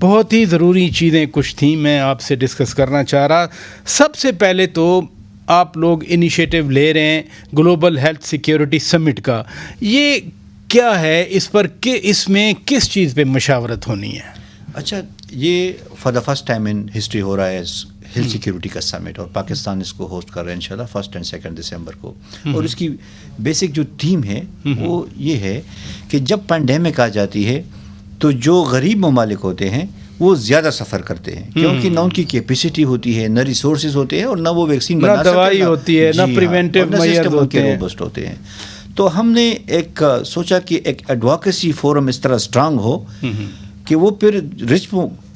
بہت ہی ضروری چیزیں کچھ تھیں میں آپ سے ڈسکس کرنا چاہ رہا. سب سے پہلے تو آپ لوگ انیشیٹو لے رہے ہیں گلوبل ہیلتھ سیکیورٹی سمٹ کا. یہ کیا ہے, اس پر اس میں کس چیز پہ مشاورت ہونی ہے؟ اچھا, یہ for the first time in history ہو رہا ہے ہیلتھ سیکیورٹی کا سمٹ, اور پاکستان اس کو ہوسٹ کر رہا ہے انشاءاللہ 1 اور 2 دسمبر کو. اور اس کی بیسک جو تھیم ہے وہ یہ ہے کہ جب پینڈیمک آ جاتی ہے تو جو غریب ممالک ہوتے ہیں وہ زیادہ سفر کرتے ہیں, کیونکہ نہ ان کی کیپیسٹی ہوتی ہے, نہ ریسورسز ہوتے ہیں, اور نہ وہ ویکسین بنا سکتے ہیں, نہ دوائی ہوتی ہے, نہ پریونٹیو میئرز ہوتے ہیں, روبسٹ ہوتے ہیں. تو ہم نے ایک سوچا کہ ایک ایڈوکیسی فورم اس طرح اسٹرانگ ہو کہ وہ پھر رچ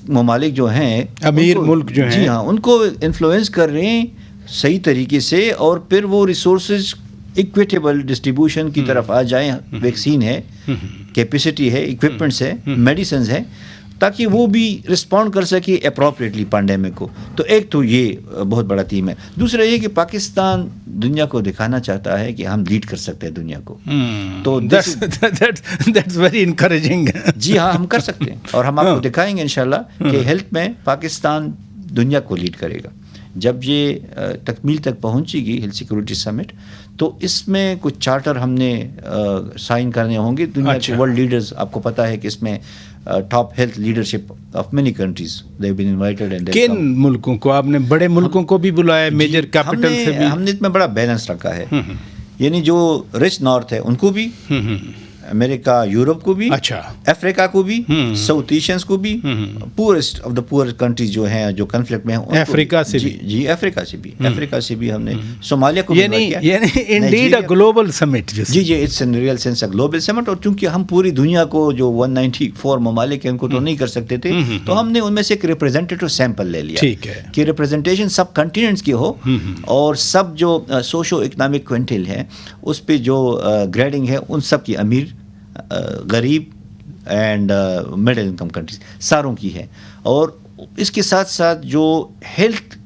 ممالک جو ہیں, امیر ملک جو ہیں, جی ہاں, ان کو انفلوئنس کر رہے ہیں صحیح طریقے سے, اور پھر وہ ریسورسز ایکویٹیبل ڈسٹریبیوشن کی طرف آ جائیں. ویکسین ہے, کیپیسٹی ہے, ایکوپمنٹس ہے, میڈیسنز ہیں, تاکہ وہ بھی رسپونڈ کر سکے اپروپریٹلی پینڈیمک کو. تو ایک تو یہ بہت بڑا تھیم ہے. دوسرا یہ کہ پاکستان دنیا کو دکھانا چاہتا ہے کہ ہم لیڈ کر سکتے ہیں دنیا کو. تو دیٹس ویری انکریجنگ. جی ہاں, ہم کر سکتے ہیں, اور ہم آپ کو دکھائیں گے انشاءاللہ کہ ہیلتھ میں پاکستان دنیا کو لیڈ کرے گا. جب یہ تکمیل تک پہنچے گی ہیلتھ سیکورٹی سمٹ, تو اس میں کچھ چارٹر ہم نے سائن کرنے ہوں گے. دنیا کے ورلڈ لیڈرز, آپ کو پتہ ہے کہ اس میں top health leadership of many countries they have been invited. And کن ملکوں کو آپ نے, بڑے ملکوں کو بھی بلایا, میجر کیپٹل سے بھی؟ ہم نے اس میں بڑا بیلنس رکھا ہے, یعنی جو رچ نارتھ ہے ان کو بھی, امریکہ یورپ کو بھی, اچھا, افریقہ کو بھی, ساؤتھ ایشینس کو بھی, poorest of the poor countries جو ہیں جو کنفلکٹ میں ہیں, افریقہ سے بھی. جی افریقہ سے بھی ہم نے صومالیہ کو بھی, یعنی انڈیڈ اے گلوبل سمٹ. جی it's in real sense a global summit. اور چونکہ ہم پوری دنیا کو جو 194 ممالک ہیں ان کو تو نہیں کر سکتے تھے, تو ہم نے ان میں سے ایک ریپرزینٹیٹو سیمپل لے لیا, ٹھیک ہے, کہ ریپرزنٹیشن سب کنٹیننٹس کی ہو, اور سب جو سوشو اکنامک کوئنٹل ہے اس پہ جو گریڈنگ ہے ان سب کی, امیر, غریب اینڈ مڈل انکم کنٹریز ساروں کی ہے. اور اس کے ساتھ ساتھ جو ہیلتھ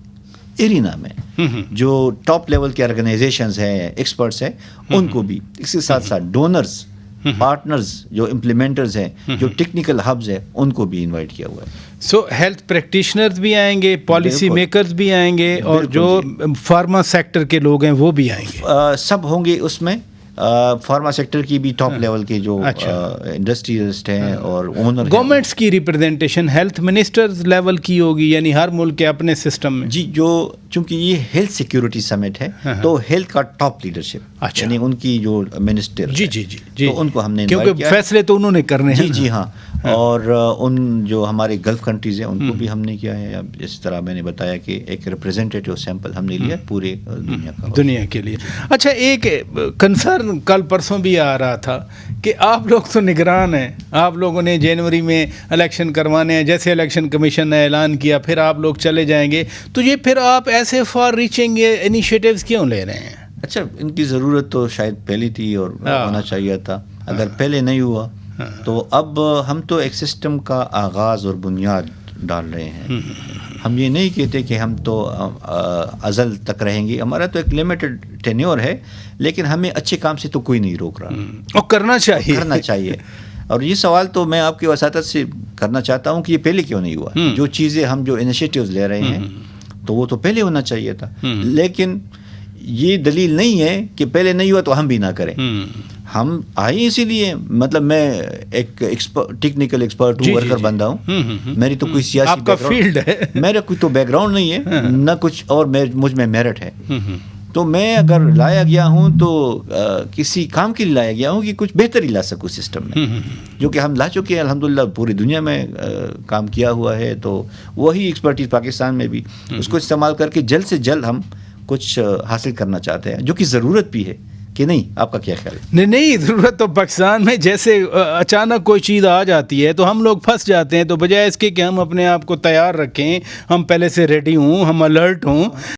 ایرینا میں جو ٹاپ لیول کے آرگنائزیشنز ہیں, ایکسپرٹس ہیں, ان کو بھی, اس کے ساتھ ساتھ ڈونرز, پارٹنرز, جو امپلیمنٹرز ہیں, جو ٹیکنیکل ہبز ہیں, ان کو بھی انوائٹ کیا ہوا ہے. سو ہیلتھ پریکٹیشنرز بھی آئیں گے, پالیسی میکرز بھی آئیں گے, اور جو فارما سیکٹر کے لوگ ہیں وہ بھی آئیں گے, سب ہوں گے اس میں. فارما سیکٹر کی بھی ٹاپ لیول کے جو انڈسٹریلسٹ ہیں اور اونر. گورنمنٹس کی ریپرزنٹیشن ہیلتھ منسٹرز لیول کی ہوگی, یعنی ہر ملک کے اپنے سسٹم میں. جی, جو چونکہ یہ ہیلتھ سیکیورٹی سمٹ ہے تو ہیلتھ کا ٹاپ لیڈرشپ, یعنی ان کی جو منسٹر, جی تو ان کو ہم نے, کیونکہ فیصلے تو انہوں نے کرنے ہیں. جی ہاں, اور ان جو ہمارے گلف کنٹریز ہیں ان کو بھی ہم نے کیا ہے, جس طرح میں نے بتایا کہ ایک ریپرزینٹیٹیو سیمپل ہم نے لیا پورے دنیا کے لیے. اچھا, ایک کنسرن کل پرسوں بھی آ رہا تھا کہ آپ لوگ تو نگران ہیں, آپ لوگوں نے جنوری میں الیکشن کروانے ہیں, جیسے الیکشن کمیشن نے اعلان کیا پھر آپ لوگ چلے جائیں گے, تو یہ پھر آپ ایسے فار ریچنگ انیشیٹیوز کیوں لے رہے ہیں؟ اچھا, ان کی ضرورت تو شاید پہلی تھی اور ہونا چاہیے تھا. اگر پہلے نہیں ہوا تو اب ہم تو ایک سسٹم کا آغاز اور بنیاد ڈال رہے ہیں. ہم یہ نہیں کہتے کہ ہم تو ازل تک رہیں گے, ہمارا تو ایک لمیٹڈ ٹینیور ہے, لیکن ہمیں اچھے کام سے تو کوئی نہیں روک رہا, اور کرنا چاہیے. اور یہ سوال تو میں آپ کی وساطت سے کرنا چاہتا ہوں کہ یہ پہلے کیوں نہیں ہوا. جو چیزیں ہم جو انیشیٹیوز لے رہے ہیں تو وہ تو پہلے ہونا چاہیے تھا, لیکن یہ دلیل نہیں ہے کہ پہلے نہیں ہوا تو ہم بھی نہ کریں. ہم آئے اسی لیے, مطلب میں ایک ٹیکنیکل ایکسپرٹ ہوں, ورکر بندہ ہوں, میری تو کوئی سیاسی فیلڈ ہے, میرا کوئی تو بیک گراؤنڈ نہیں ہے, نہ کچھ اور مجھ میں میرٹ ہے. تو میں اگر لایا گیا ہوں تو کسی کام کے لیے لایا گیا ہوں کہ کچھ بہتر ہی لا سکوں سسٹم میں, جو کہ ہم لا چکے ہیں الحمدللہ, پوری دنیا میں کام کیا ہوا ہے. تو وہی ایکسپرٹیز پاکستان میں بھی, اس کو استعمال کر کے جلد سے جلد ہم کچھ حاصل کرنا چاہتے ہیں, جو کہ ضرورت بھی ہے. کہ نہیں, آپ کا کیا خیال ہے؟ نہیں, ضرورت تو پاکستان میں جیسے اچانک کوئی چیز آ جاتی ہے تو ہم لوگ پھنس جاتے ہیں, تو بجائے اس کے کہ ہم اپنے آپ کو تیار رکھیں, ہم پہلے سے ریڈی ہوں, ہم الرٹ ہوں.